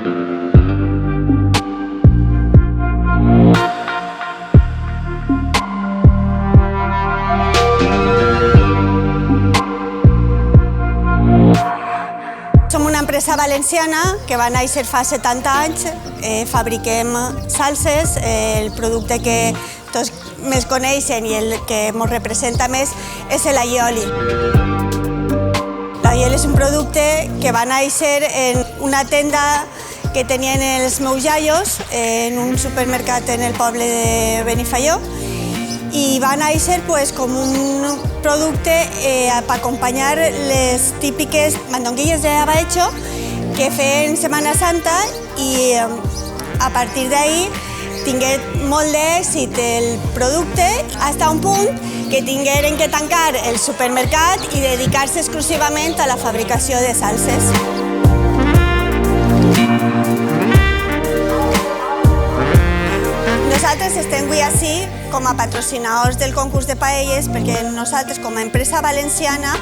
Som una empresa valenciana que va néixer fa 70 anys. Fabriquem salses, el producte que tots més coneixen i el que ens representa més és l'allioli. L'allioli és un producte que va néixer en una tenda que tenien els meus iaios en un supermercat en el poble de Benifaió, i va néixer com un producte per acompanyar les típiques mandonguilles de abadecho que feien Setmana Santa, i a partir d'ahí tingué molt d'èxit el producte fins a un punt que tingueren que tancar el supermercat i dedicar-se exclusivament a la fabricació de salses. Nosaltres estem avui ací com a patrocinadors del concurs de paelles perquè nosaltres, com a empresa valenciana,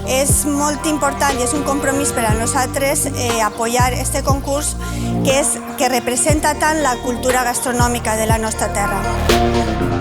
és molt important i és un compromís per a nosaltres apoyar este concurs que representa tant la cultura gastronòmica de la nostra terra.